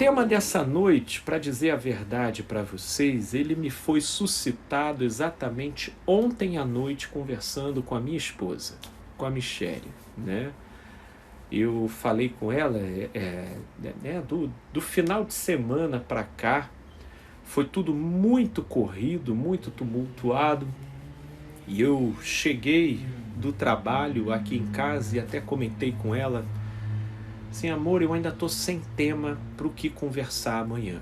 tema dessa noite, para dizer a verdade para vocês, ele me foi suscitado exatamente ontem à noite conversando com a minha esposa, com a Michele, né? Eu falei com ela do final de semana para cá, foi tudo muito corrido, muito tumultuado, e eu cheguei do trabalho aqui em casa e até comentei com ela assim, amor, eu ainda estou sem tema para o que conversar amanhã.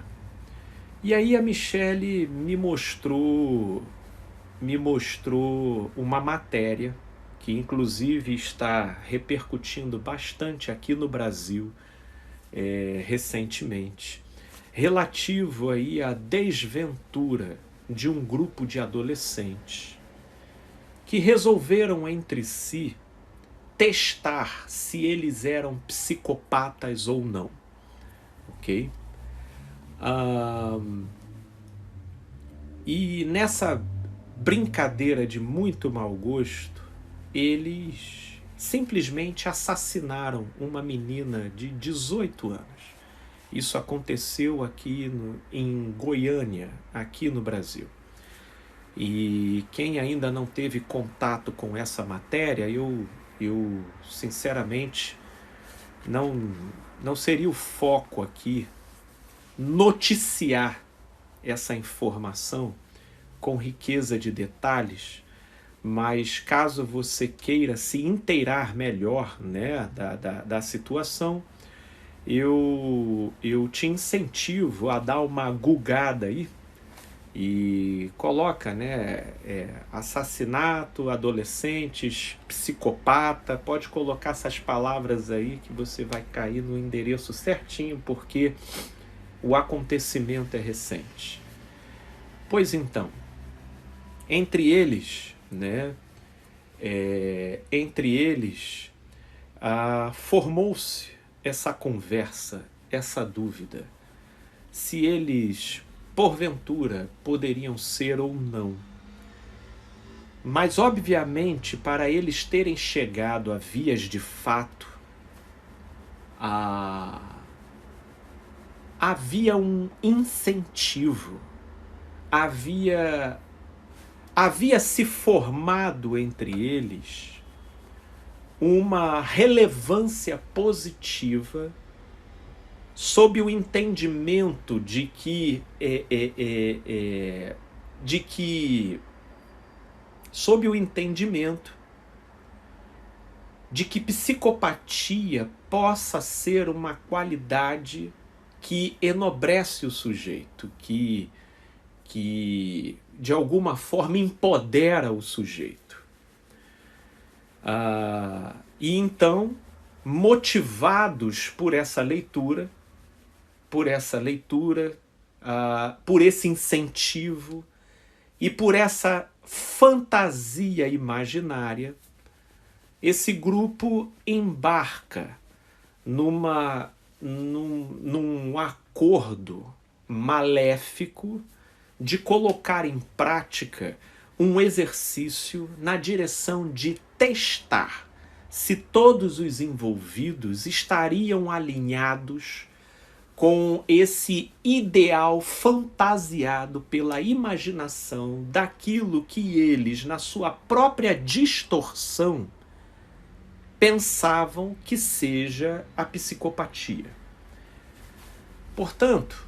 E aí a Michele me mostrou uma matéria que inclusive está repercutindo bastante aqui no Brasil recentemente, relativo aí à desventura de um grupo de adolescentes que resolveram entre si testar se eles eram psicopatas ou não, ok? E nessa brincadeira de muito mau gosto, eles simplesmente assassinaram uma menina de 18 anos. Isso aconteceu aqui em Goiânia, aqui no Brasil. E quem ainda não teve contato com essa matéria, eu sinceramente não seria o foco aqui noticiar essa informação com riqueza de detalhes, mas caso você queira se inteirar melhor, né, da situação, eu te incentivo a dar uma gugada aí e coloca, né, assassinato, adolescentes, psicopata, pode colocar essas palavras aí que você vai cair no endereço certinho, porque o acontecimento é recente. Pois então, entre eles, né, formou-se essa conversa, essa dúvida, se eles porventura poderiam ser ou não. Mas obviamente, para eles terem chegado a vias de fato, havia um incentivo, havia se formado entre eles uma relevância positiva sob o entendimento de que psicopatia possa ser uma qualidade que enobrece o sujeito, que de alguma forma empodera o sujeito. E então, motivados por essa leitura, por esse incentivo e por essa fantasia imaginária, esse grupo embarca num acordo maléfico de colocar em prática um exercício na direção de testar se todos os envolvidos estariam alinhados com esse ideal fantasiado pela imaginação daquilo que eles, na sua própria distorção, pensavam que seja a psicopatia. Portanto,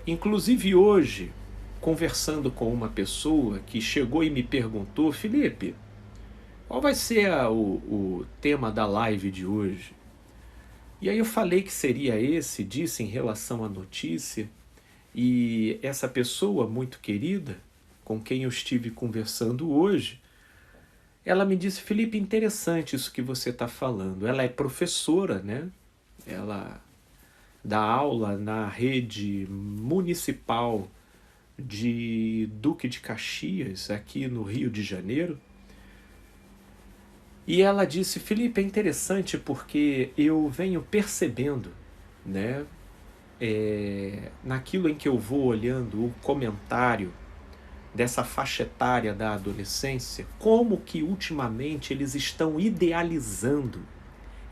inclusive hoje, conversando com uma pessoa que chegou e me perguntou, Felipe, qual vai ser o tema da live de hoje? E aí eu falei que seria esse, disse em relação à notícia, e essa pessoa muito querida, com quem eu estive conversando hoje, ela me disse, Felipe, interessante isso que você está falando. Ela é professora, né? Ela dá aula na rede municipal de Duque de Caxias, aqui no Rio de Janeiro. E ela disse, Felipe, é interessante porque eu venho percebendo, né, naquilo em que eu vou olhando o comentário dessa faixa etária da adolescência, como que ultimamente eles estão idealizando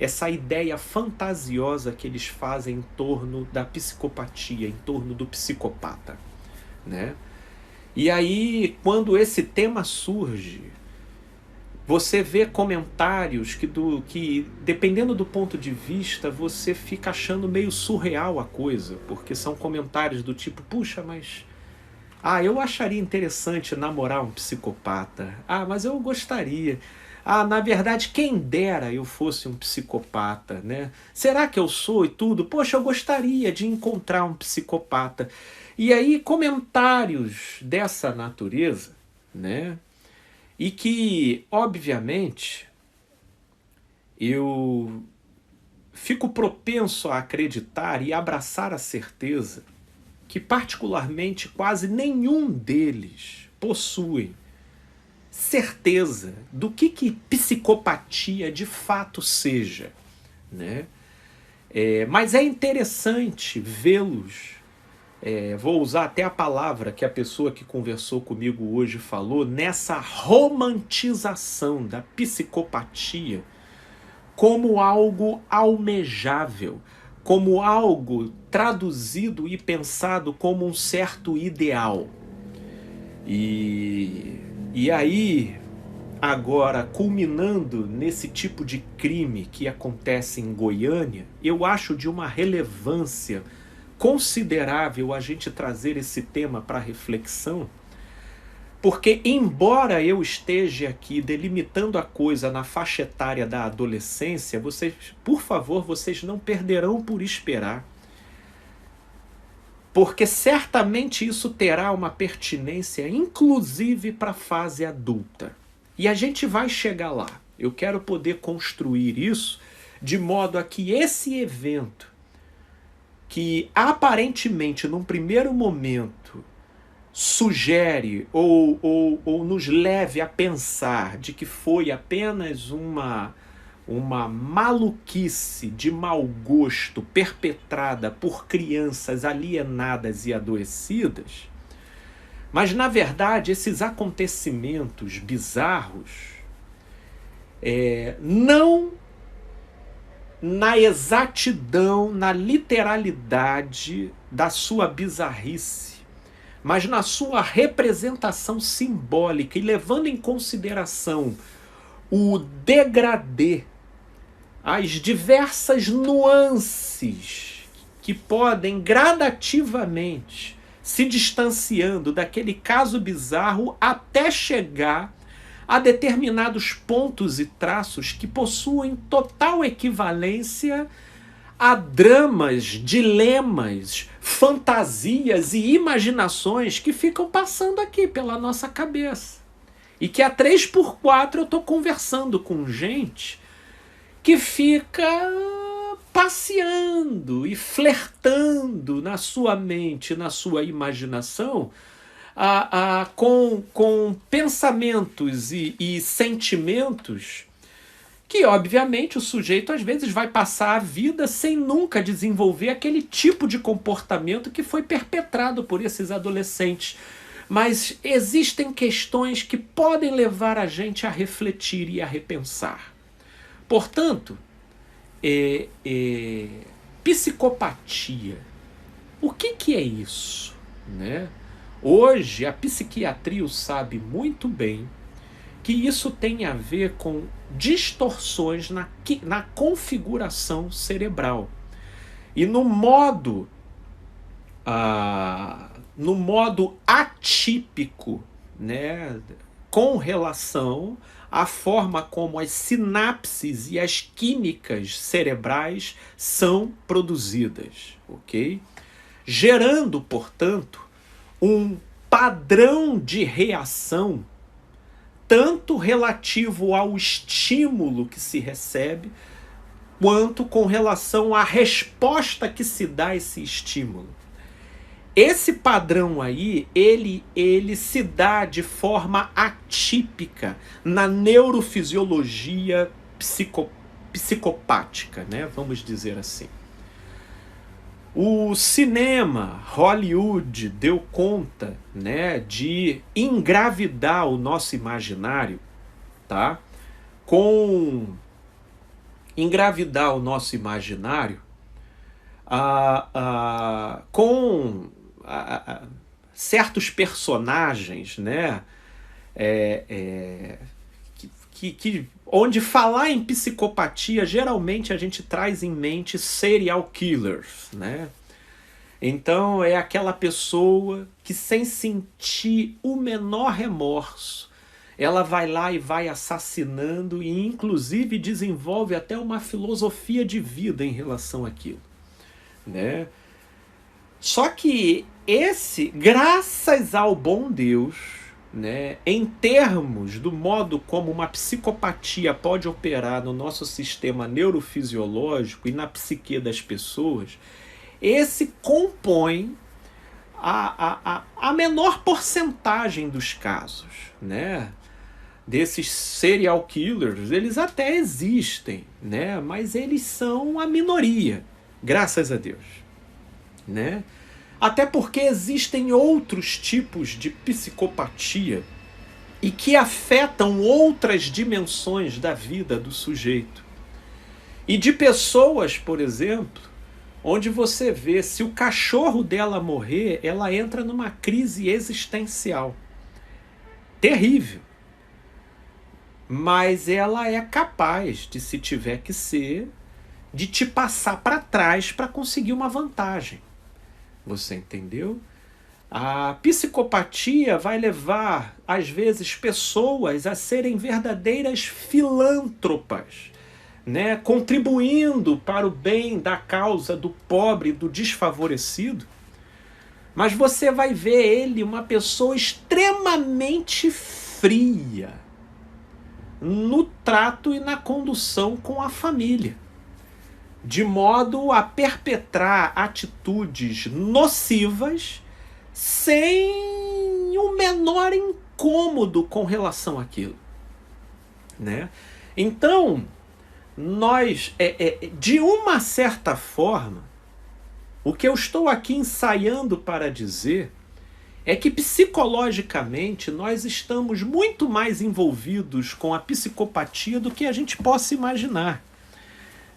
essa ideia fantasiosa que eles fazem em torno da psicopatia, em torno do psicopata, né? E aí, quando esse tema surge, você vê comentários que, dependendo do ponto de vista, você fica achando meio surreal a coisa, porque são comentários do tipo, puxa, mas... eu acharia interessante namorar um psicopata. Mas eu gostaria. Na verdade, quem dera eu fosse um psicopata, né? Será que eu sou e tudo? Poxa, eu gostaria de encontrar um psicopata. E aí, comentários dessa natureza, né? E que, obviamente, eu fico propenso a acreditar e abraçar a certeza que, particularmente, quase nenhum deles possui certeza do que psicopatia de fato seja, né? Mas é interessante vê-los, vou usar até a palavra que a pessoa que conversou comigo hoje falou, nessa romantização da psicopatia como algo almejável, como algo traduzido e pensado como um certo ideal. E aí, agora, culminando nesse tipo de crime que acontece em Goiânia, eu acho de uma relevância considerável a gente trazer esse tema para reflexão, porque embora eu esteja aqui delimitando a coisa na faixa etária da adolescência, vocês, por favor, vocês não perderão por esperar, porque certamente isso terá uma pertinência, inclusive para a fase adulta. E a gente vai chegar lá. Eu quero poder construir isso de modo a que esse evento, que aparentemente, num primeiro momento, sugere ou nos leve a pensar de que foi apenas uma maluquice de mau gosto perpetrada por crianças alienadas e adoecidas, mas na verdade esses acontecimentos bizarros não na exatidão, na literalidade da sua bizarrice, mas na sua representação simbólica e levando em consideração o degradê, as diversas nuances que podem gradativamente se distanciando daquele caso bizarro até chegar a determinados pontos e traços que possuem total equivalência a dramas, dilemas, fantasias e imaginações que ficam passando aqui pela nossa cabeça. E que a 3x4 eu estou conversando com gente que fica passeando e flertando na sua mente, na sua imaginação, com pensamentos e sentimentos que, obviamente, o sujeito às vezes vai passar a vida sem nunca desenvolver aquele tipo de comportamento que foi perpetrado por esses adolescentes. Mas existem questões que podem levar a gente a refletir e a repensar. Portanto, psicopatia. O que é isso, né? Hoje, a psiquiatria sabe muito bem que isso tem a ver com distorções na configuração cerebral. E no modo atípico, né, com relação à forma como as sinapses e as químicas cerebrais são produzidas, ok? Gerando, portanto, um padrão de reação tanto relativo ao estímulo que se recebe, quanto com relação à resposta que se dá a esse estímulo. Esse padrão aí, ele se dá de forma atípica na neurofisiologia psicopática, né? Vamos dizer assim. O cinema, Hollywood, deu conta, né, de engravidar o nosso imaginário, tá? Com engravidar o nosso imaginário com certos personagens, né? Onde falar em psicopatia, geralmente a gente traz em mente serial killers, né? Então é aquela pessoa que, sem sentir o menor remorso, ela vai lá e vai assassinando e inclusive desenvolve até uma filosofia de vida em relação àquilo, né? Só que graças ao bom Deus, né, em termos do modo como uma psicopatia pode operar no nosso sistema neurofisiológico e na psique das pessoas, esse compõe a menor porcentagem dos casos, né? Desses serial killers. Eles até existem, né? Mas eles são a minoria, graças a Deus, né? Até porque existem outros tipos de psicopatia e que afetam outras dimensões da vida do sujeito. E de pessoas, por exemplo, onde você vê, se o cachorro dela morrer, ela entra numa crise existencial. Terrível. Mas ela é capaz de, se tiver que ser, de te passar para trás para conseguir uma vantagem. Você entendeu? A psicopatia vai levar, às vezes, pessoas a serem verdadeiras filântropas, né? Contribuindo para o bem da causa do pobre, do desfavorecido. Mas você vai ver ele uma pessoa extremamente fria no trato e na condução com a família, de modo a perpetrar atitudes nocivas sem o menor incômodo com relação àquilo, né? Então, nós, de uma certa forma, o que eu estou aqui ensaiando para dizer é que psicologicamente nós estamos muito mais envolvidos com a psicopatia do que a gente possa imaginar,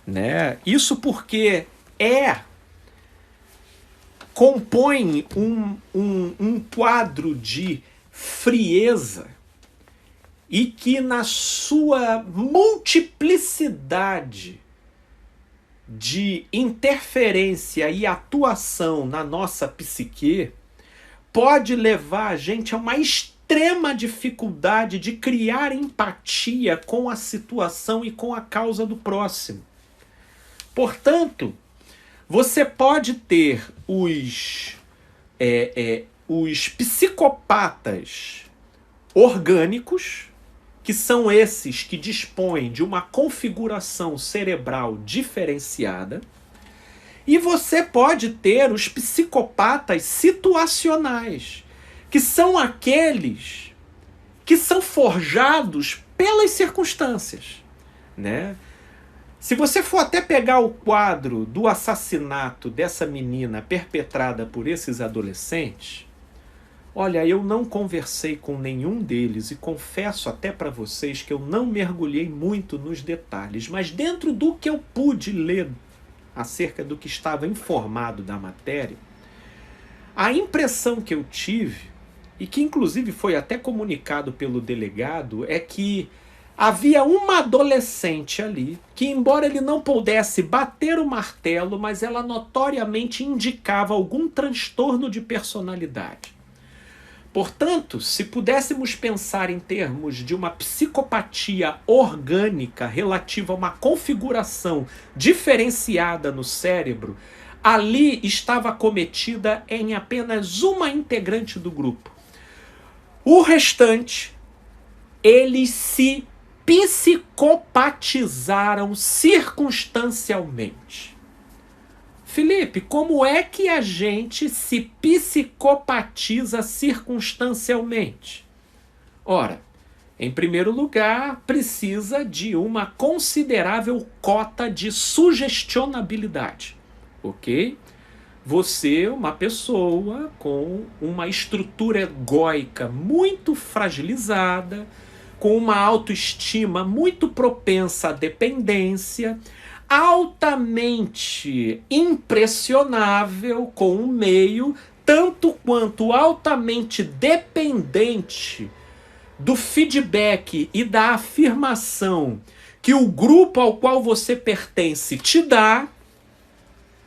né? Isso porque compõe um quadro de frieza e que, na sua multiplicidade de interferência e atuação na nossa psique, pode levar a gente a uma extrema dificuldade de criar empatia com a situação e com a causa do próximo. Portanto, você pode ter os psicopatas orgânicos, que são esses que dispõem de uma configuração cerebral diferenciada, e você pode ter os psicopatas situacionais, que são aqueles que são forjados pelas circunstâncias, né? Se você for até pegar o quadro do assassinato dessa menina perpetrada por esses adolescentes, olha, eu não conversei com nenhum deles e confesso até para vocês que eu não mergulhei muito nos detalhes, mas dentro do que eu pude ler acerca do que estava informado da matéria, a impressão que eu tive, e que inclusive foi até comunicado pelo delegado, é que havia uma adolescente ali que, embora ele não pudesse bater o martelo, mas ela notoriamente indicava algum transtorno de personalidade. Portanto, se pudéssemos pensar em termos de uma psicopatia orgânica relativa a uma configuração diferenciada no cérebro, ali estava cometida em apenas uma integrante do grupo. O restante, eles se psicopatizaram circunstancialmente. Felipe, como é que a gente se psicopatiza circunstancialmente? Ora, em primeiro lugar, precisa de uma considerável cota de sugestionabilidade, ok? Você, uma pessoa com uma estrutura egóica muito fragilizada, com uma autoestima muito propensa à dependência, altamente impressionável com o meio, tanto quanto altamente dependente do feedback e da afirmação que o grupo ao qual você pertence te dá,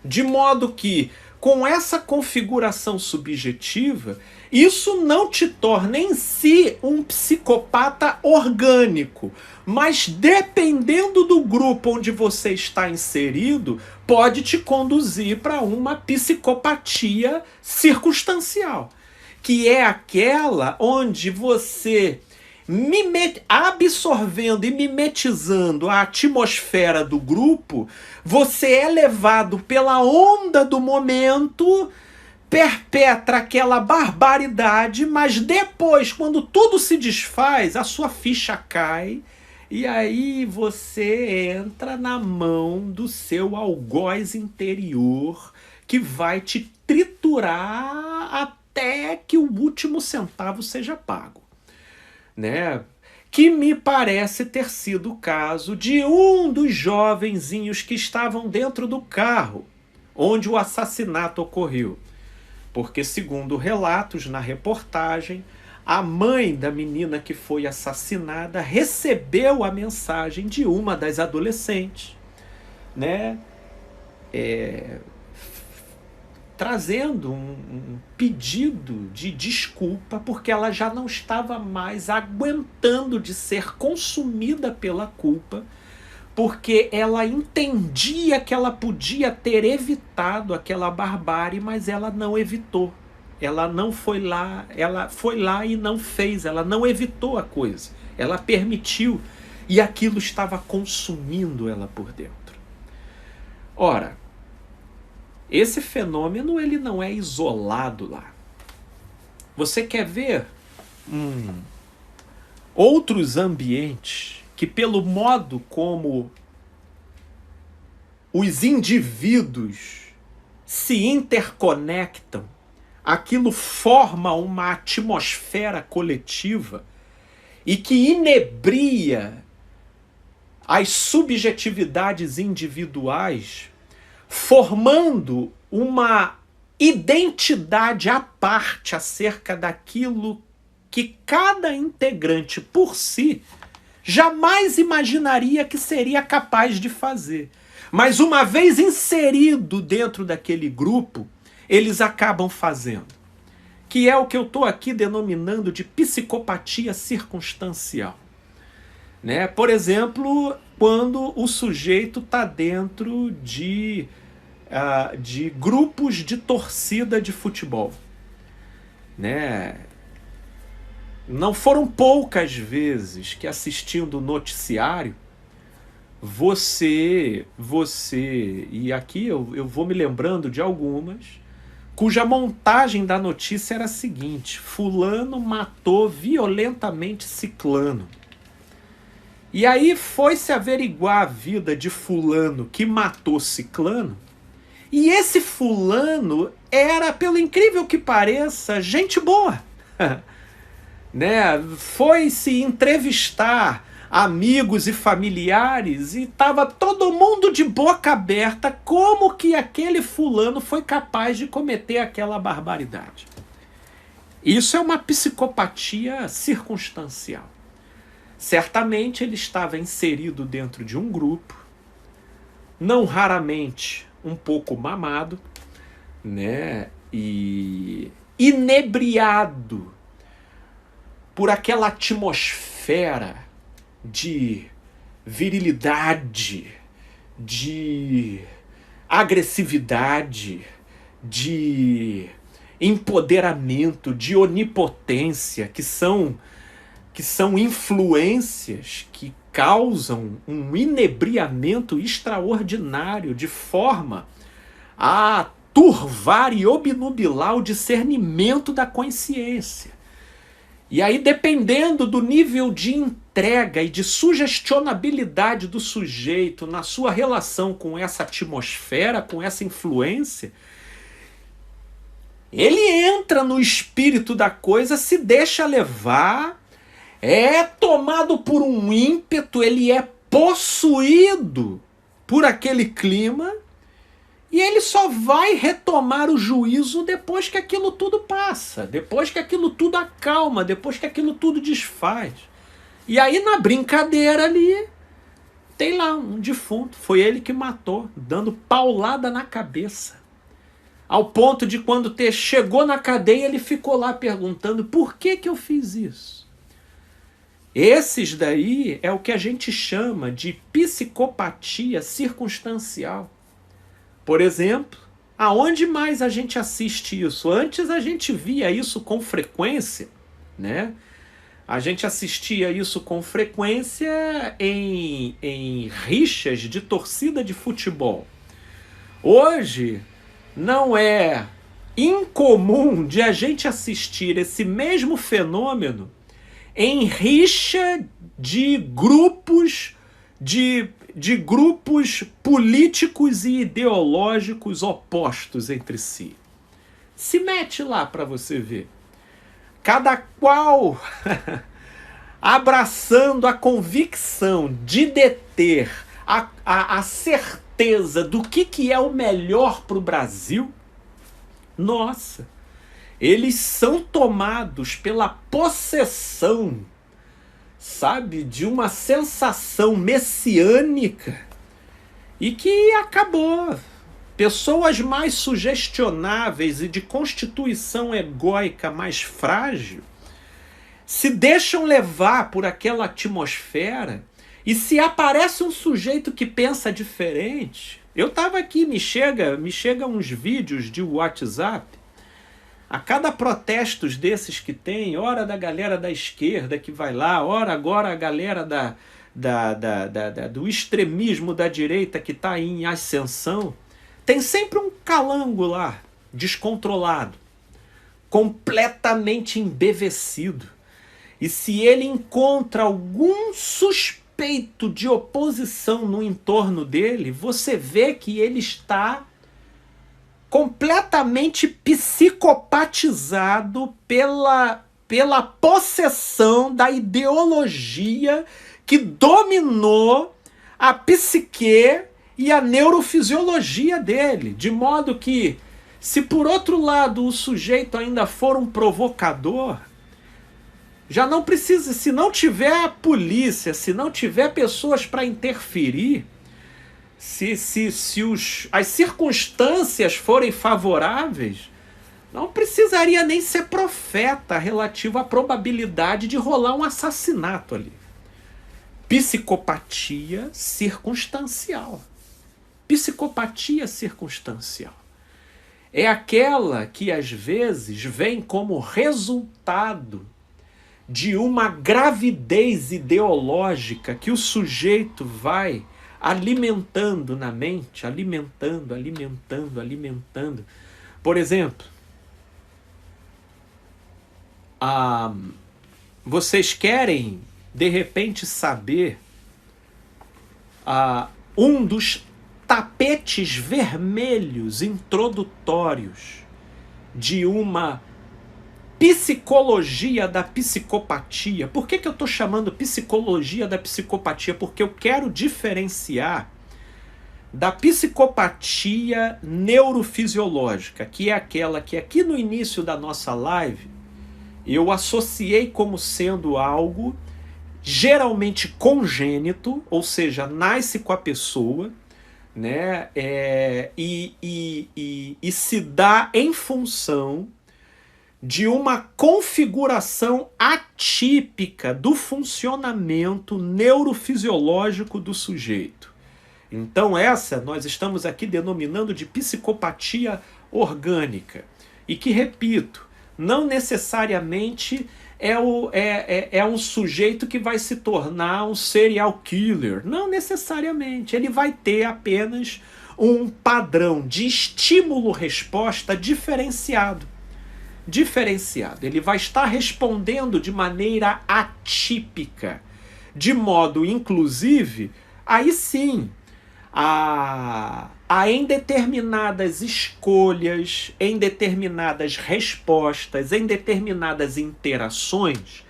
de modo que, com essa configuração subjetiva, isso não te torna em si um psicopata orgânico, mas dependendo do grupo onde você está inserido, pode te conduzir para uma psicopatia circunstancial, que é aquela onde você, absorvendo e mimetizando a atmosfera do grupo, você é levado pela onda do momento, perpetra aquela barbaridade, mas depois, quando tudo se desfaz, a sua ficha cai e aí você entra na mão do seu algoz interior, que vai te triturar até que o último centavo seja pago, né? Que me parece ter sido o caso de um dos jovenzinhos que estavam dentro do carro onde o assassinato ocorreu. Porque, segundo relatos na reportagem, a mãe da menina que foi assassinada recebeu a mensagem de uma das adolescentes, né? Trazendo um pedido de desculpa, porque ela já não estava mais aguentando de ser consumida pela culpa, porque ela entendia que ela podia ter evitado aquela barbárie, mas ela não evitou. Ela não foi lá, ela foi lá e não fez, ela não evitou a coisa. Ela permitiu e aquilo estava consumindo ela por dentro. Ora, esse fenômeno ele não é isolado lá. Você quer ver outros ambientes que, pelo modo como os indivíduos se interconectam, aquilo forma uma atmosfera coletiva e que inebria as subjetividades individuais, formando uma identidade à parte acerca daquilo que cada integrante por si jamais imaginaria que seria capaz de fazer. Mas uma vez inserido dentro daquele grupo, eles acabam fazendo. Que é o que eu estou aqui denominando de psicopatia circunstancial. Né? Por exemplo, quando o sujeito está dentro de grupos de torcida de futebol. Né? Não foram poucas vezes que, assistindo o noticiário, você, e aqui eu vou me lembrando de algumas, cuja montagem da notícia era a seguinte: fulano matou violentamente ciclano. E aí foi-se averiguar a vida de fulano que matou ciclano, e esse fulano era, pelo incrível que pareça, gente boa. Né? Foi-se entrevistar amigos e familiares e estava todo mundo de boca aberta como que aquele fulano foi capaz de cometer aquela barbaridade. Isso é uma psicopatia circunstancial. Certamente ele estava inserido dentro de um grupo, não raramente um pouco mamado, né? E inebriado por aquela atmosfera de virilidade, de agressividade, de empoderamento, de onipotência, que são influências que causam um inebriamento extraordinário, de forma a turvar e obnubilar o discernimento da consciência. E aí, dependendo do nível de entrega e de sugestionabilidade do sujeito na sua relação com essa atmosfera, com essa influência, ele entra no espírito da coisa, se deixa levar é tomado por um ímpeto, ele é possuído por aquele clima, e ele só vai retomar o juízo depois que aquilo tudo passa, depois que aquilo tudo acalma, depois que aquilo tudo desfaz. E aí na brincadeira ali, tem lá um defunto, foi ele que matou, dando paulada na cabeça. Ao ponto de quando chegou na cadeia, ele ficou lá perguntando: por que eu fiz isso? Esses daí é o que a gente chama de psicopatia circunstancial. Por exemplo, aonde mais a gente assiste isso? Antes a gente via isso com frequência, né? A gente assistia isso com frequência em rixas de torcida de futebol. Hoje não é incomum de a gente assistir esse mesmo fenômeno em rixa de grupos grupos políticos e ideológicos opostos entre si. Se mete lá para você ver. Cada qual abraçando a convicção de deter a certeza do que é o melhor para o Brasil. Nossa, eles são tomados pela possessão, sabe, de uma sensação messiânica e que acabou. Pessoas mais sugestionáveis e de constituição egóica mais frágil se deixam levar por aquela atmosfera, e se aparece um sujeito que pensa diferente. Eu estava aqui, me chega uns vídeos de WhatsApp, a cada protestos desses que tem, ora da galera da esquerda que vai lá, ora agora a galera do extremismo da direita que está em ascensão, tem sempre um calango lá, descontrolado, completamente embevecido. E se ele encontra algum suspeito de oposição no entorno dele, você vê que ele está completamente psicopatizado pela possessão da ideologia que dominou a psique e a neurofisiologia dele, de modo que, se por outro lado o sujeito ainda for um provocador, já não precisa, se não tiver a polícia, se não tiver pessoas para interferir, se as circunstâncias forem favoráveis, não precisaria nem ser profeta relativo à probabilidade de rolar um assassinato ali. Psicopatia circunstancial. Psicopatia circunstancial é aquela que às vezes vem como resultado de uma gravidez ideológica que o sujeito vai alimentando na mente, alimentando. Por exemplo, vocês querem de repente saber um dos tapetes vermelhos introdutórios de uma psicologia da psicopatia. Por que eu estou chamando psicologia da psicopatia? Porque eu quero diferenciar da psicopatia neurofisiológica, que é aquela que aqui no início da nossa live eu associei como sendo algo geralmente congênito, ou seja, nasce com a pessoa, né? E se dá em função de uma configuração atípica do funcionamento neurofisiológico do sujeito. Então essa nós estamos aqui denominando de psicopatia orgânica. E que, repito, não necessariamente é um sujeito que vai se tornar um serial killer. Não necessariamente. Ele vai ter apenas um padrão de estímulo-resposta diferenciado. Ele vai estar respondendo de maneira atípica, de modo, inclusive, aí sim, em determinadas escolhas, em determinadas respostas, em determinadas interações,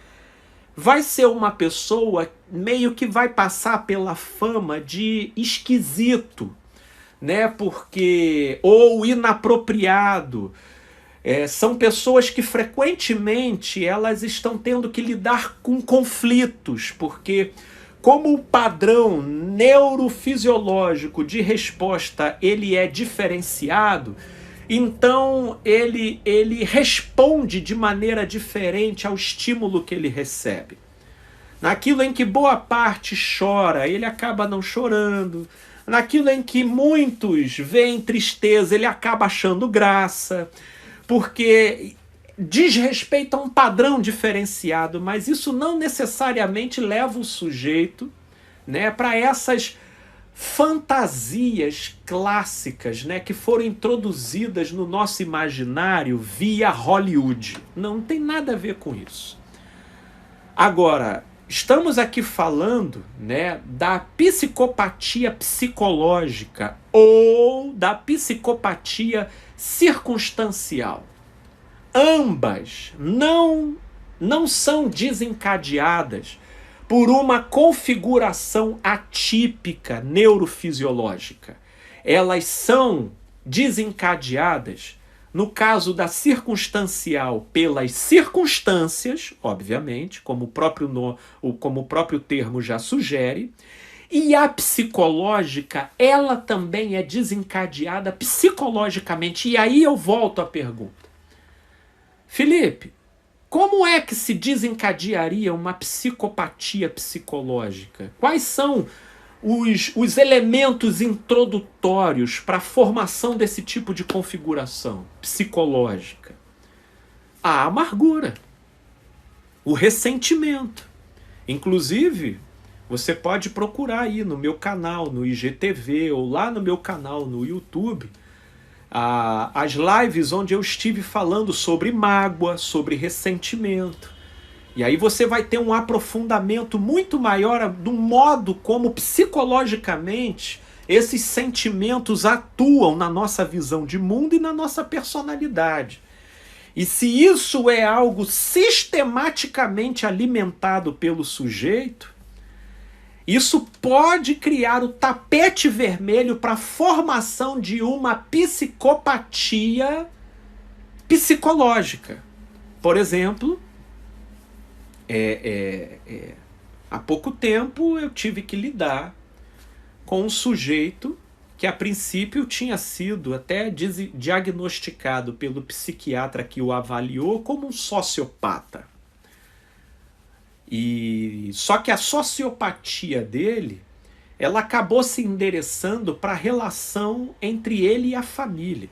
vai ser uma pessoa meio que vai passar pela fama de esquisito, né? Porque ou inapropriado. São pessoas que frequentemente elas estão tendo que lidar com conflitos, porque como o padrão neurofisiológico de resposta ele é diferenciado, então ele responde de maneira diferente ao estímulo que ele recebe. Naquilo em que boa parte chora, ele acaba não chorando. Naquilo em que muitos veem tristeza, ele acaba achando graça, porque diz respeito a um padrão diferenciado, mas isso não necessariamente leva o sujeito, né, para essas fantasias clássicas, né, que foram introduzidas no nosso imaginário via Hollywood. Não tem nada a ver com isso. Agora, estamos aqui falando, né, da psicopatia psicológica ou da psicopatia circunstancial. Ambas não são desencadeadas por uma configuração atípica neurofisiológica. Elas são desencadeadas, no caso da circunstancial, pelas circunstâncias, obviamente, como o próprio termo já sugere, e a psicológica, ela também é desencadeada psicologicamente. E aí eu volto à pergunta. Felipe, como é que se desencadearia uma psicopatia psicológica? Quais são os elementos introdutórios para a formação desse tipo de configuração psicológica? A amargura, o ressentimento. Inclusive, você pode procurar aí no meu canal, no IGTV, ou lá no meu canal no YouTube, as lives onde eu estive falando sobre mágoa, sobre ressentimento. E aí você vai ter um aprofundamento muito maior do modo como psicologicamente esses sentimentos atuam na nossa visão de mundo e na nossa personalidade. E se isso é algo sistematicamente alimentado pelo sujeito, isso pode criar o tapete vermelho para a formação de uma psicopatia psicológica. Por exemplo, há pouco tempo eu tive que lidar com um sujeito que a princípio tinha sido até diagnosticado pelo psiquiatra que o avaliou como um sociopata. Só que a sociopatia dele, ela acabou se endereçando para a relação entre ele e a família.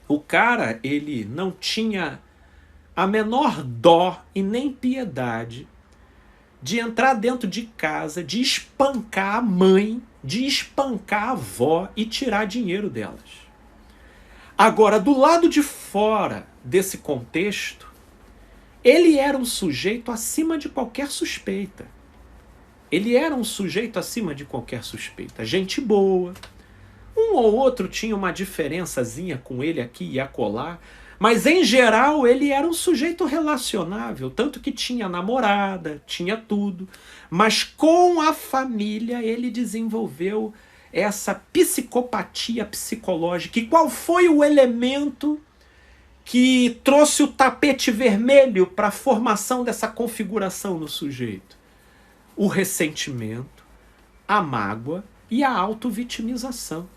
O cara, ele não tinha a menor dó e nem piedade de entrar dentro de casa, de espancar a mãe, de espancar a avó e tirar dinheiro delas. Agora, do lado de fora desse contexto, ele era um sujeito acima de qualquer suspeita. Ele era um sujeito acima de qualquer suspeita. Gente boa. Um ou outro tinha uma diferençazinha com ele aqui e acolá, mas em geral ele era um sujeito relacionável, tanto que tinha namorada, tinha tudo. Mas com a família ele desenvolveu essa psicopatia psicológica. E qual foi o elemento que trouxe o tapete vermelho para a formação dessa configuração no sujeito? O ressentimento, a mágoa e a autovitimização.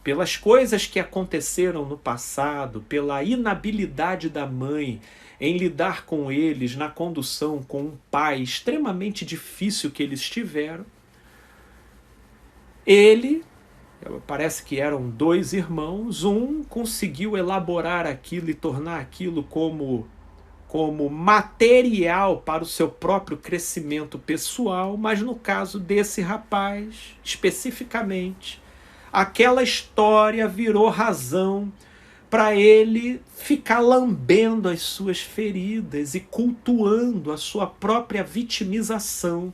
Pelas coisas que aconteceram no passado, pela inabilidade da mãe em lidar com eles na condução com um pai extremamente difícil que eles tiveram, parece que eram 2 irmãos, um conseguiu elaborar aquilo e tornar aquilo como material para o seu próprio crescimento pessoal, mas no caso desse rapaz, especificamente, aquela história virou razão para ele ficar lambendo as suas feridas e cultuando a sua própria vitimização,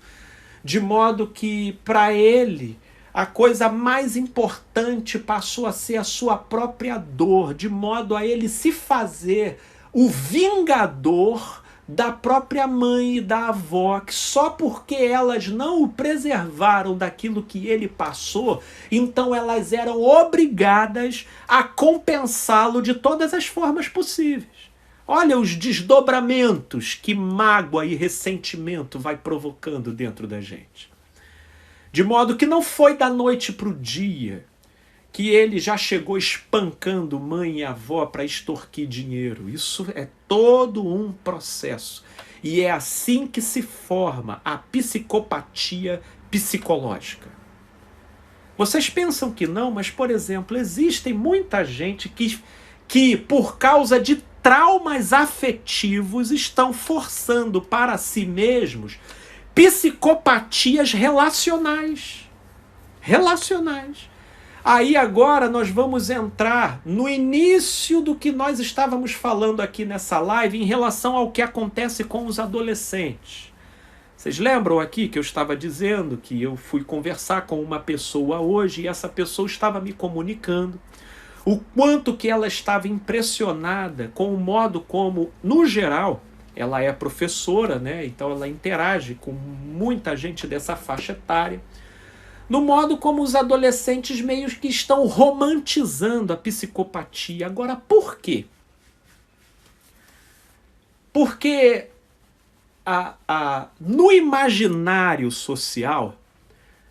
de modo que, para ele, a coisa mais importante passou a ser a sua própria dor, de modo a ele se fazer o vingador da própria mãe e da avó, que só porque elas não o preservaram daquilo que ele passou, então elas eram obrigadas a compensá-lo de todas as formas possíveis. Olha os desdobramentos que mágoa e ressentimento vai provocando dentro da gente. De modo que não foi da noite para o dia que ele já chegou espancando mãe e avó para extorquir dinheiro. Isso é todo um processo. E é assim que se forma a psicopatia psicológica. Vocês pensam que não, mas, por exemplo, existe muita gente que por causa de traumas afetivos, estão forçando para si mesmos psicopatias relacionais. Aí agora nós vamos entrar no início do que nós estávamos falando aqui nessa live em relação ao que acontece com os adolescentes. Vocês lembram aqui que eu estava dizendo que eu fui conversar com uma pessoa hoje e essa pessoa estava me comunicando o quanto que ela estava impressionada com o modo como, no geral, ela é professora, né? Então ela interage com muita gente dessa faixa etária, no modo como os adolescentes meio que estão romantizando a psicopatia. Agora, por quê? Porque no imaginário social,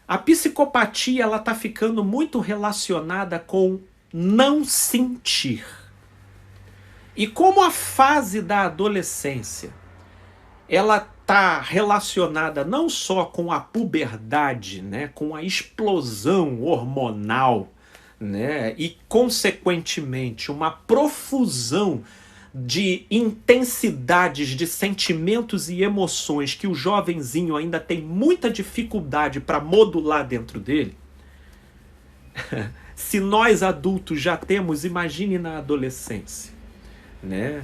a psicopatia ela está ficando muito relacionada com não sentir. E como a fase da adolescência ela está relacionada não só com a puberdade, né, com a explosão hormonal, né, e consequentemente uma profusão de intensidades de sentimentos e emoções que o jovenzinho ainda tem muita dificuldade para modular dentro dele. Se nós adultos já temos, imagine na adolescência, né?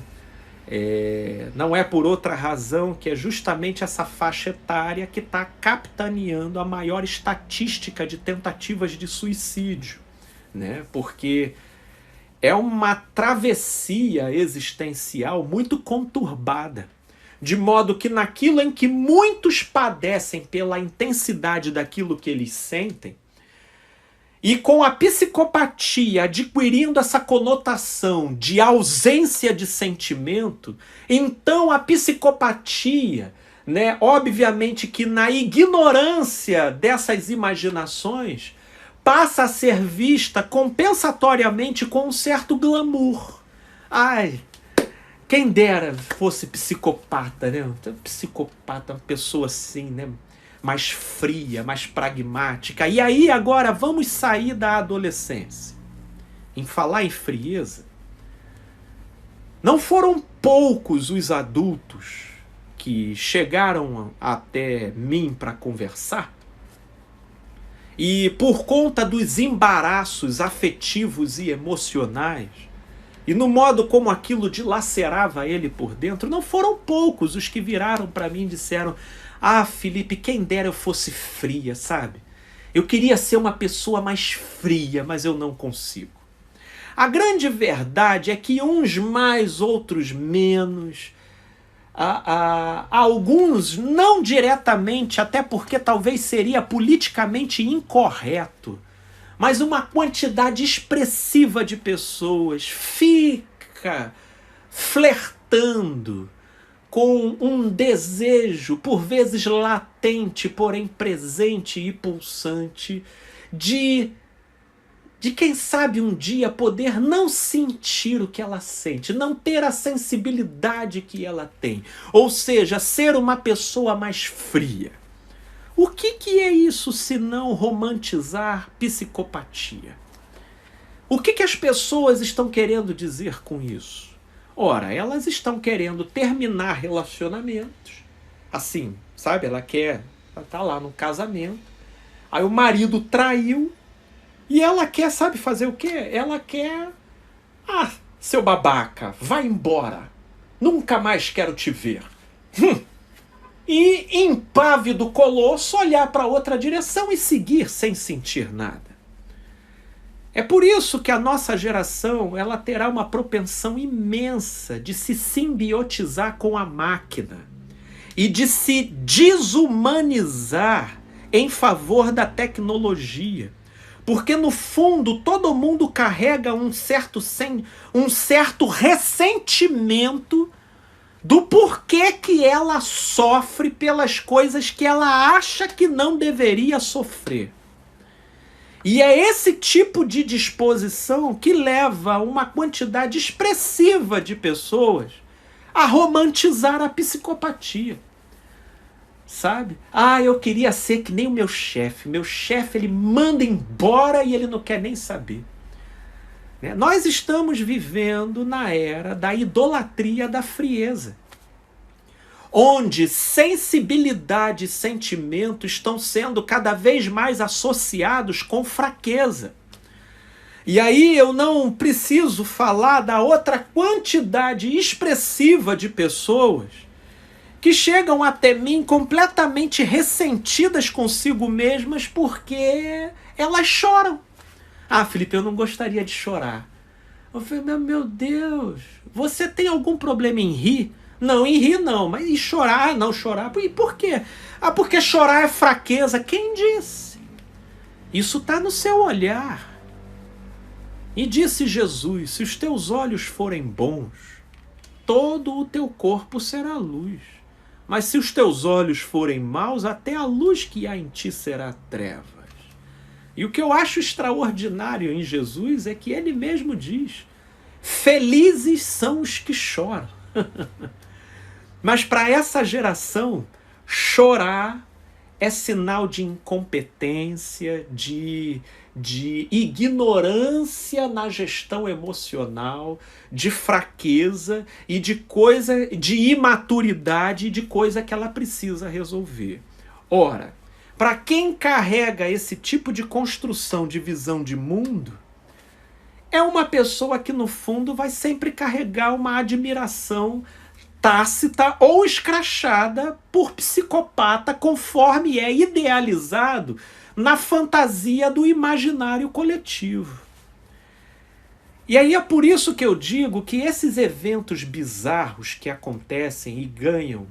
Não é por outra razão que é justamente essa faixa etária que está capitaneando a maior estatística de tentativas de suicídio, né? Porque é uma travessia existencial muito conturbada, de modo que naquilo em que muitos padecem pela intensidade daquilo que eles sentem, e com a psicopatia adquirindo essa conotação de ausência de sentimento, então a psicopatia, né, obviamente que na ignorância dessas imaginações, passa a ser vista compensatoriamente com um certo glamour. Ai, quem dera fosse psicopata, né? Psicopata, uma pessoa assim, né? Mais fria, mais pragmática. E aí agora vamos sair da adolescência. Em falar em frieza, não foram poucos os adultos que chegaram até mim para conversar e por conta dos embaraços afetivos e emocionais e no modo como aquilo dilacerava ele por dentro, não foram poucos os que viraram para mim e disseram: ah, Felipe, quem dera eu fosse fria, sabe? Eu queria ser uma pessoa mais fria, mas eu não consigo. A grande verdade é que uns mais, outros menos, alguns não diretamente, até porque talvez seria politicamente incorreto, mas uma quantidade expressiva de pessoas fica flertando com um desejo, por vezes latente, porém presente e pulsante, de quem sabe um dia poder não sentir o que ela sente, não ter a sensibilidade que ela tem, ou seja, ser uma pessoa mais fria. O que é isso se não romantizar psicopatia? O que as pessoas estão querendo dizer com isso? Ora, elas estão querendo terminar relacionamentos, assim, sabe? Ela tá lá no casamento, aí o marido traiu, e ela quer, sabe fazer o quê? Ela quer, seu babaca, vai embora, nunca mais quero te ver. E, impávido colosso, olhar para outra direção e seguir sem sentir nada. É por isso que a nossa geração ela terá uma propensão imensa de se simbiotizar com a máquina e de se desumanizar em favor da tecnologia. Porque, no fundo, todo mundo carrega um certo ressentimento do porquê que ela sofre pelas coisas que ela acha que não deveria sofrer. E é esse tipo de disposição que leva uma quantidade expressiva de pessoas a romantizar a psicopatia. Sabe? Ah, eu queria ser que nem o meu chefe. Meu chefe, ele manda embora e ele não quer nem saber. Né? Nós estamos vivendo na era da idolatria da frieza, onde sensibilidade e sentimento estão sendo cada vez mais associados com fraqueza. E aí eu não preciso falar da outra quantidade expressiva de pessoas que chegam até mim completamente ressentidas consigo mesmas porque elas choram. Ah, Felipe, eu não gostaria de chorar. Eu falei, meu Deus, você tem algum problema em rir? Não, em rir não, mas em chorar, não chorar. E por quê? Ah, porque chorar é fraqueza. Quem disse? Isso está no seu olhar. E disse Jesus, se os teus olhos forem bons, todo o teu corpo será luz. Mas se os teus olhos forem maus, até a luz que há em ti será trevas. E o que eu acho extraordinário em Jesus é que ele mesmo diz, felizes são os que choram. Mas para essa geração, chorar é sinal de incompetência, de ignorância na gestão emocional, de fraqueza e de imaturidade, de coisa que ela precisa resolver. Ora, para quem carrega esse tipo de construção de visão de mundo, é uma pessoa que no fundo vai sempre carregar uma admiração tácita ou escrachada por psicopata, conforme é idealizado na fantasia do imaginário coletivo. E aí é por isso que eu digo que esses eventos bizarros que acontecem e ganham,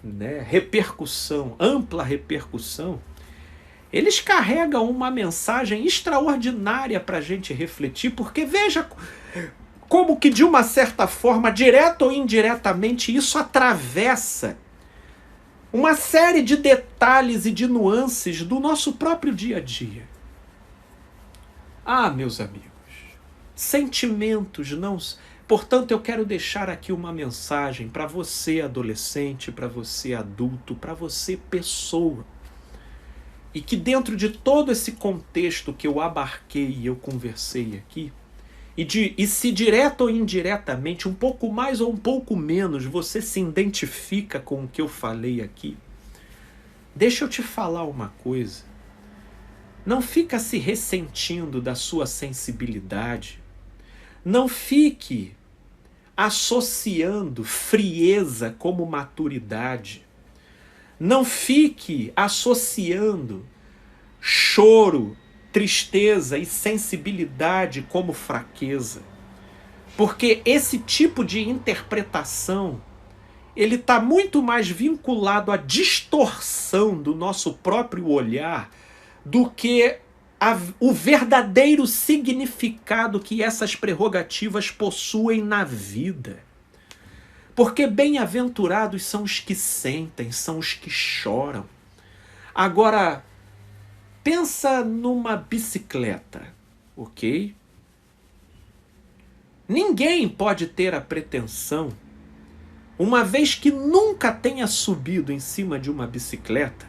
né, repercussão, ampla repercussão, eles carregam uma mensagem extraordinária para a gente refletir, porque veja como que de uma certa forma, direta ou indiretamente, isso atravessa uma série de detalhes e de nuances do nosso próprio dia a dia. Ah, meus amigos, sentimentos não... Portanto, eu quero deixar aqui uma mensagem para você, adolescente, para você, adulto, para você, pessoa. E que dentro de todo esse contexto que eu abarquei e eu conversei aqui, e se direto ou indiretamente, um pouco mais ou um pouco menos, você se identifica com o que eu falei aqui, deixa eu te falar uma coisa. Não fica se ressentindo da sua sensibilidade. Não fique associando frieza como maturidade. Não fique associando choro, tristeza e sensibilidade como fraqueza. Porque esse tipo de interpretação, ele está muito mais vinculado à distorção do nosso próprio olhar do que o verdadeiro significado que essas prerrogativas possuem na vida. Porque bem-aventurados são os que sentem, são os que choram. Agora, pensa numa bicicleta, ok? Ninguém pode ter a pretensão, uma vez que nunca tenha subido em cima de uma bicicleta,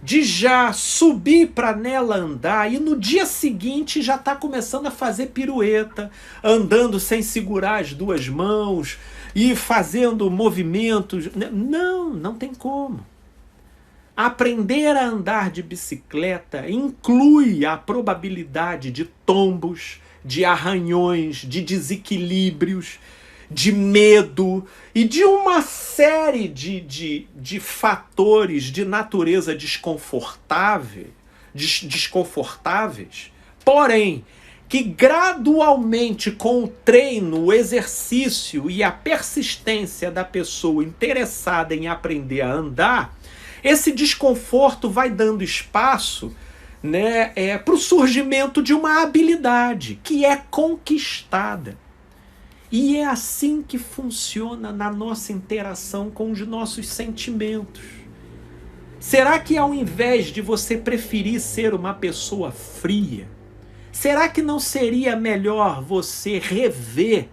de já subir para nela andar e no dia seguinte já está começando a fazer pirueta, andando sem segurar as duas mãos e fazendo movimentos. Não, não tem como. Aprender a andar de bicicleta inclui a probabilidade de tombos, de arranhões, de desequilíbrios, de medo e de uma série de fatores de natureza desconfortáveis, porém, que gradualmente com o treino, o exercício e a persistência da pessoa interessada em aprender a andar, esse desconforto vai dando espaço, né, para o surgimento de uma habilidade que é conquistada. E é assim que funciona na nossa interação com os nossos sentimentos. Será que ao invés de você preferir ser uma pessoa fria, será que não seria melhor você rever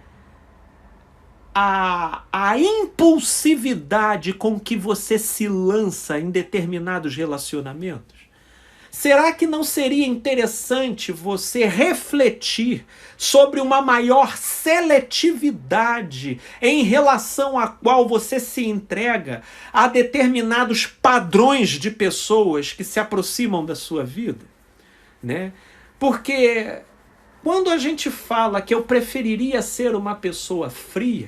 a impulsividade com que você se lança em determinados relacionamentos? Será que não seria interessante você refletir sobre uma maior seletividade em relação à qual você se entrega a determinados padrões de pessoas que se aproximam da sua vida? Né? Porque quando a gente fala que eu preferiria ser uma pessoa fria,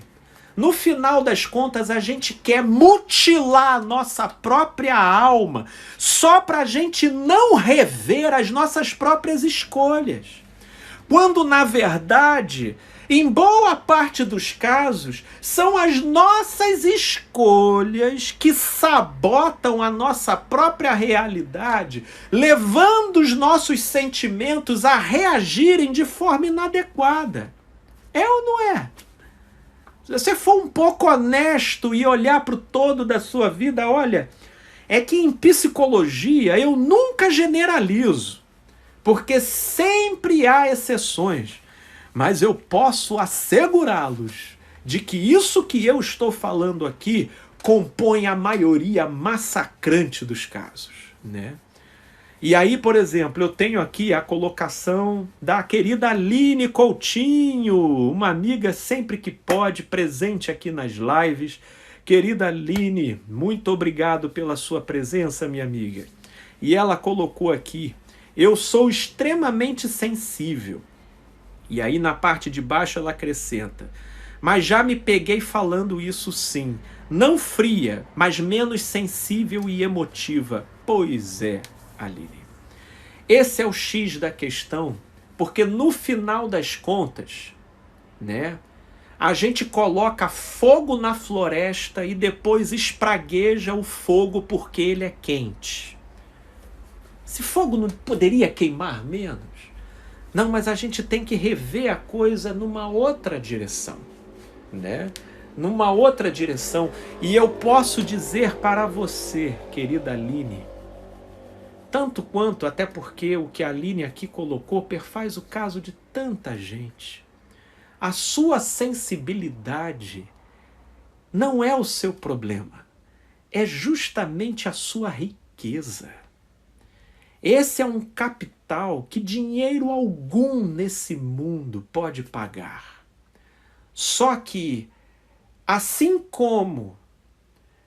no final das contas a gente quer mutilar a nossa própria alma só para a gente não rever as nossas próprias escolhas. Quando, na verdade, em boa parte dos casos, são as nossas escolhas que sabotam a nossa própria realidade, levando os nossos sentimentos a reagirem de forma inadequada. É ou não é? Se você for um pouco honesto e olhar para o todo da sua vida, olha, é que em psicologia eu nunca generalizo, porque sempre há exceções, mas eu posso assegurá-los de que isso que eu estou falando aqui compõe a maioria massacrante dos casos, né? E aí, por exemplo, eu tenho aqui a colocação da querida Aline Coutinho, uma amiga sempre que pode, presente aqui nas lives. Querida Aline, muito obrigado pela sua presença, minha amiga. E ela colocou aqui, eu sou extremamente sensível. E aí na parte de baixo ela acrescenta, mas já me peguei falando isso sim. Não fria, mas menos sensível e emotiva. Pois é, Aline. Esse é o X da questão, porque no final das contas, né, a gente coloca fogo na floresta e depois espragueja o fogo porque ele é quente. Esse fogo não poderia queimar menos? Não, mas a gente tem que rever a coisa numa outra direção, né? Numa outra direção. E eu posso dizer para você, querida Aline, tanto quanto, até porque o que a Aline aqui colocou perfaz o caso de tanta gente. A sua sensibilidade não é o seu problema, é justamente a sua riqueza. Esse é um capital que dinheiro algum nesse mundo pode pagar. Só que, assim como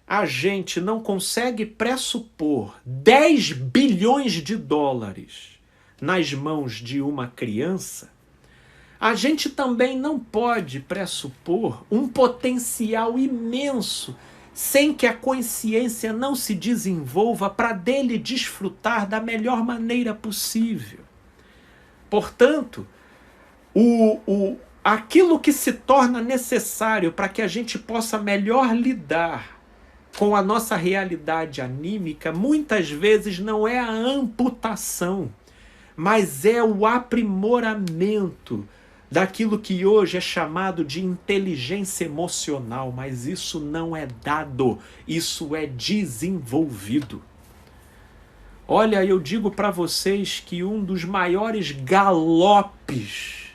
a gente não consegue pressupor 10 bilhões de dólares nas mãos de uma criança, a gente também não pode pressupor um potencial imenso sem que a consciência não se desenvolva para dele desfrutar da melhor maneira possível. Portanto, aquilo que se torna necessário para que a gente possa melhor lidar com a nossa realidade anímica, muitas vezes não é a amputação, mas é o aprimoramento daquilo que hoje é chamado de inteligência emocional, mas isso não é dado, isso é desenvolvido. Olha, eu digo para vocês que um dos maiores galopes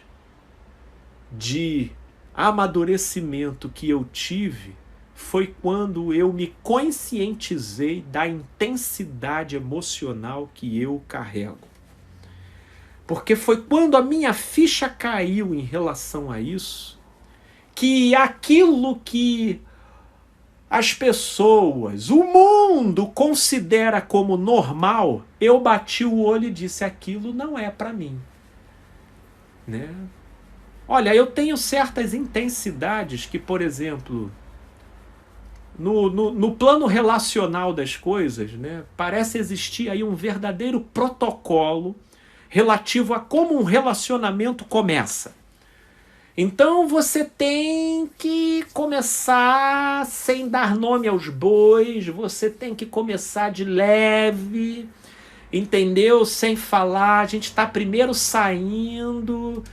de amadurecimento que eu tive foi quando eu me conscientizei da intensidade emocional que eu carrego. Porque foi quando a minha ficha caiu em relação a isso, que aquilo que as pessoas, o mundo considera como normal, eu bati o olho e disse, aquilo não é para mim. Né? Olha, eu tenho certas intensidades que, por exemplo, no plano relacional das coisas, né, parece existir aí um verdadeiro protocolo relativo a como um relacionamento começa. Então você tem que começar sem dar nome aos bois, você tem que começar de leve, entendeu? Sem falar, a gente está primeiro saindo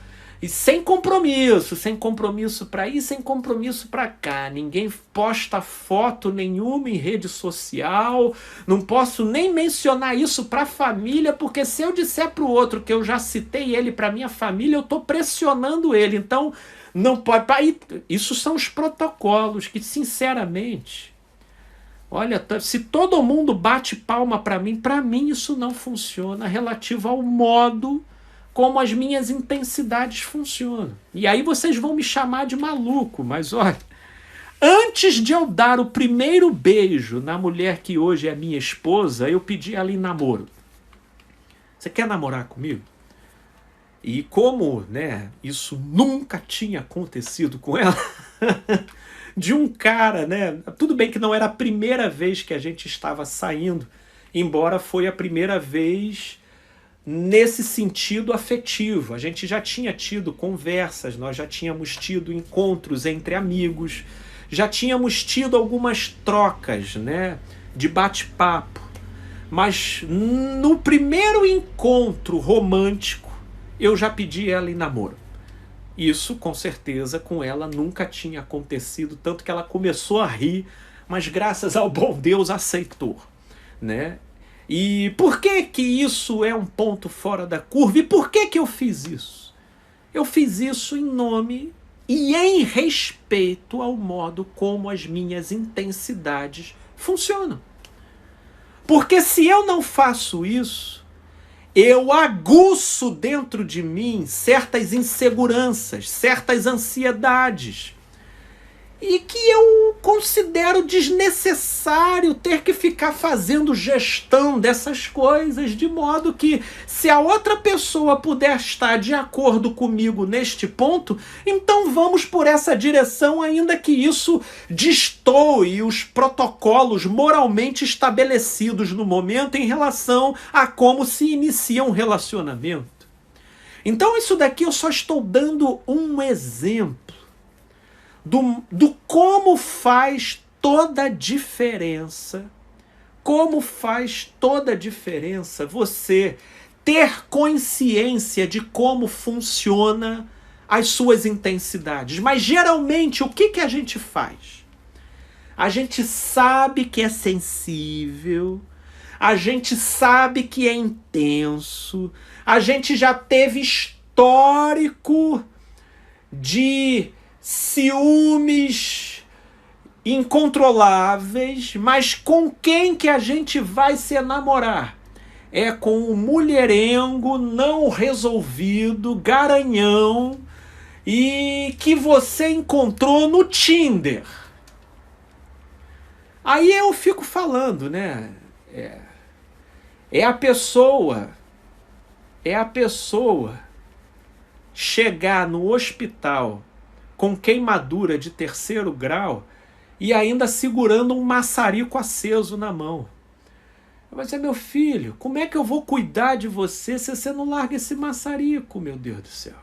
e sem compromisso para ir, sem compromisso para cá. Ninguém posta foto nenhuma em rede social, não posso nem mencionar isso para a família, porque se eu disser para o outro que eu já citei ele para minha família, eu estou pressionando ele. Então, não pode. Isso são os protocolos que, sinceramente, olha, se todo mundo bate palma para mim isso não funciona relativo ao modo como as minhas intensidades funcionam. E aí vocês vão me chamar de maluco, mas olha, antes de eu dar o primeiro beijo na mulher que hoje é minha esposa, eu pedi ela em namoro. Você quer namorar comigo? E como, né, isso nunca tinha acontecido com ela, de um cara, né, tudo bem que não era a primeira vez que a gente estava saindo, embora foi a primeira vez nesse sentido afetivo. A gente já tinha tido conversas, nós já tínhamos tido encontros entre amigos, já tínhamos tido algumas trocas, né, de bate-papo. Mas no primeiro encontro romântico, eu já pedi ela em namoro. Isso, com certeza, com ela nunca tinha acontecido, tanto que ela começou a rir, mas graças ao bom Deus aceitou, né? E por que que isso é um ponto fora da curva? E por que que eu fiz isso? Eu fiz isso em nome e em respeito ao modo como as minhas intensidades funcionam. Porque se eu não faço isso, eu aguço dentro de mim certas inseguranças, certas ansiedades, e que eu considero desnecessário ter que ficar fazendo gestão dessas coisas, de modo que, se a outra pessoa puder estar de acordo comigo neste ponto, então vamos por essa direção, ainda que isso destoe os protocolos moralmente estabelecidos no momento em relação a como se inicia um relacionamento. Então isso daqui eu só estou dando um exemplo do como faz toda a diferença, você ter consciência de como funciona as suas intensidades. Mas geralmente o que a gente faz? A gente sabe que é sensível, a gente sabe que é intenso, a gente já teve histórico de ciúmes incontroláveis, mas com quem que a gente vai se namorar? É com o mulherengo não resolvido, garanhão, e que você encontrou no Tinder. Aí eu fico falando, né? É a pessoa chegar no hospital com queimadura de 3º grau e ainda segurando um maçarico aceso na mão. Mas meu filho, como é que eu vou cuidar de você se você não larga esse maçarico, meu Deus do céu?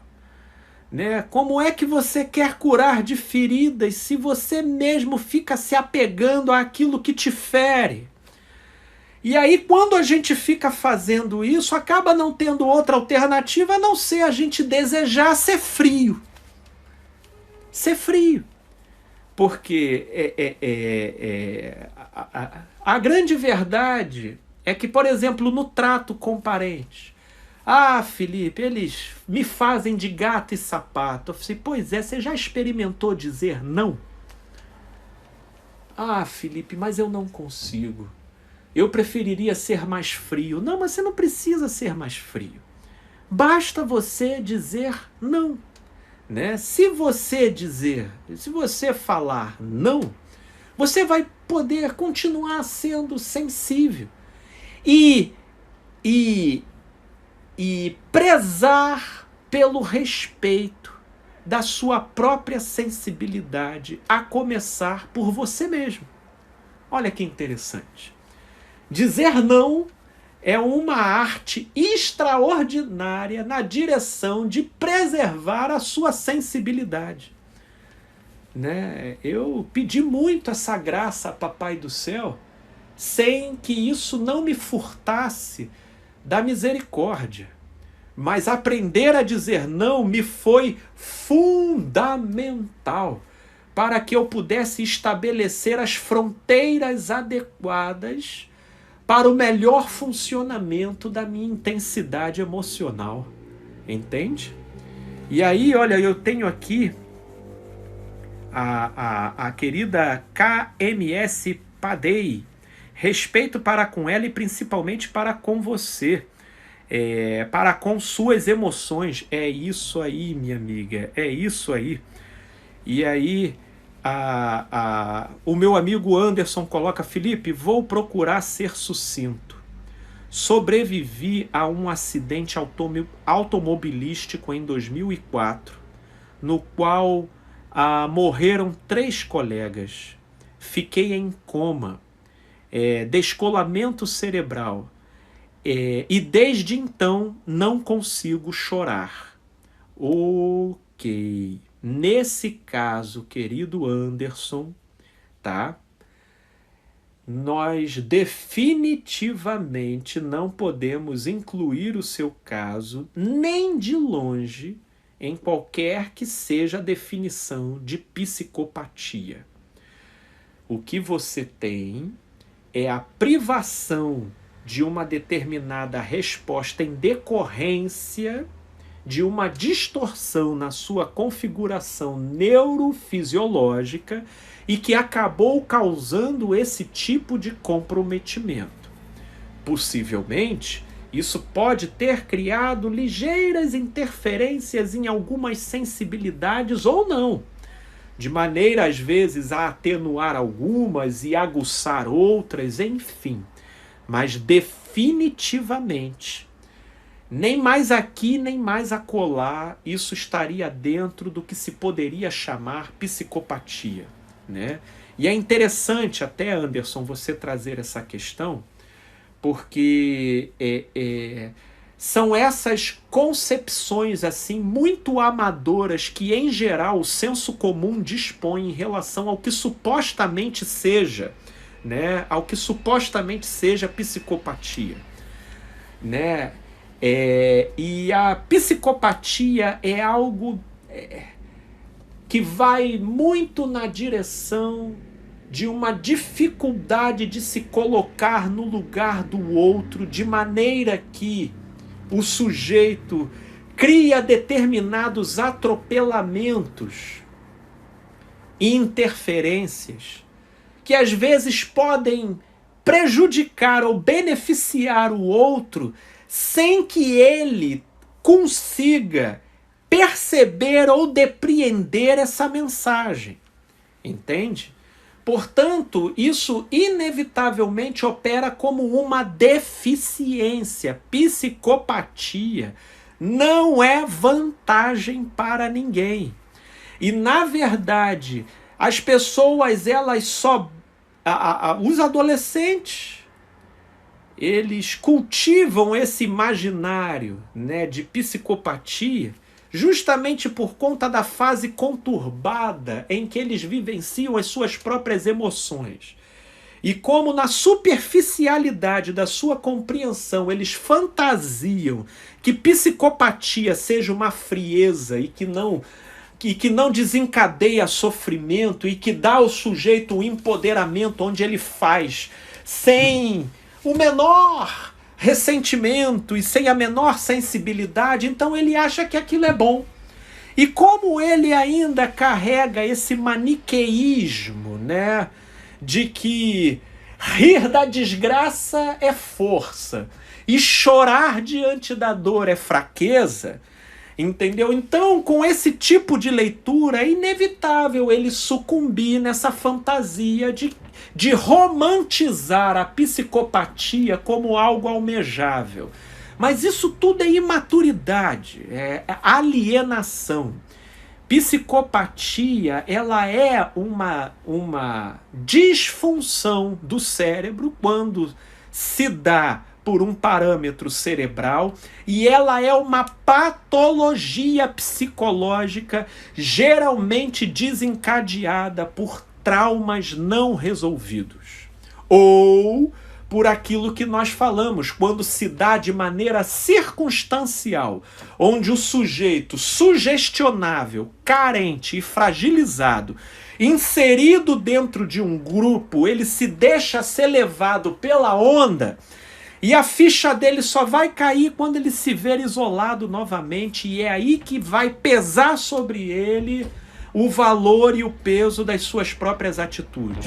Né? Como é que você quer curar de feridas se você mesmo fica se apegando àquilo que te fere? E aí, quando a gente fica fazendo isso, acaba não tendo outra alternativa a não ser a gente desejar ser frio. Ser frio. Porque a grande verdade é que, por exemplo, no trato com parentes, Felipe, eles me fazem de gato e sapato. Eu falei, pois é, você já experimentou dizer não? Felipe, mas eu não consigo. Eu preferiria ser mais frio. Não, mas você não precisa ser mais frio. Basta você dizer não. Né? Se você falar não, você vai poder continuar sendo sensível e prezar pelo respeito da sua própria sensibilidade, a começar por você mesmo. Olha que interessante. Dizer não é uma arte extraordinária na direção de preservar a sua sensibilidade. Né? Eu pedi muito essa graça a Papai do Céu, sem que isso não me furtasse da misericórdia. Mas aprender a dizer não me foi fundamental para que eu pudesse estabelecer as fronteiras adequadas para o melhor funcionamento da minha intensidade emocional. Entende? E aí, olha, eu tenho aqui a querida KMS Padei. Respeito para com ela e principalmente para com você. Para com suas emoções. É isso aí, minha amiga. É isso aí. E aí, o meu amigo Anderson coloca: Felipe, vou procurar ser sucinto. Sobrevivi a um acidente automobilístico em 2004, no qual morreram 3 colegas. Fiquei em coma, descolamento cerebral, e desde então não consigo chorar. Ok. Nesse caso, querido Anderson, tá? Nós definitivamente não podemos incluir o seu caso, nem de longe, em qualquer que seja a definição de psicopatia. O que você tem é a privação de uma determinada resposta em decorrência de uma distorção na sua configuração neurofisiológica e que acabou causando esse tipo de comprometimento. Possivelmente, isso pode ter criado ligeiras interferências em algumas sensibilidades ou não, de maneira às vezes a atenuar algumas e aguçar outras, enfim. Mas definitivamente, nem mais aqui, nem mais acolá, isso estaria dentro do que se poderia chamar psicopatia, né? E é interessante até, Anderson, você trazer essa questão, porque são essas concepções assim muito amadoras que, em geral, o senso comum dispõe em relação ao que supostamente seja, né? Ao que supostamente seja psicopatia, né? E a psicopatia é algo que vai muito na direção de uma dificuldade de se colocar no lugar do outro, de maneira que o sujeito cria determinados atropelamentos e interferências que às vezes podem prejudicar ou beneficiar o outro sem que ele consiga perceber ou depreender essa mensagem. Entende? Portanto, isso inevitavelmente opera como uma deficiência. Psicopatia não é vantagem para ninguém. E, na verdade, as pessoas, elas só... os adolescentes, eles cultivam esse imaginário, né, de psicopatia justamente por conta da fase conturbada em que eles vivenciam as suas próprias emoções. E como na superficialidade da sua compreensão eles fantasiam que psicopatia seja uma frieza e que não desencadeia sofrimento e que dá ao sujeito um empoderamento onde ele faz sem o menor ressentimento e sem a menor sensibilidade, então ele acha que aquilo é bom. E como ele ainda carrega esse maniqueísmo, né, de que rir da desgraça é força e chorar diante da dor é fraqueza, entendeu? Então, com esse tipo de leitura, é inevitável ele sucumbir nessa fantasia de romantizar a psicopatia como algo almejável. Mas isso tudo é imaturidade, é alienação. Psicopatia, ela é uma disfunção do cérebro quando se dá por um parâmetro cerebral e ela é uma patologia psicológica geralmente desencadeada por traumas não resolvidos. Ou por aquilo que nós falamos, quando se dá de maneira circunstancial, onde o sujeito sugestionável, carente e fragilizado, inserido dentro de um grupo, ele se deixa ser levado pela onda e a ficha dele só vai cair quando ele se ver isolado novamente, e é aí que vai pesar sobre ele o valor e o peso das suas próprias atitudes.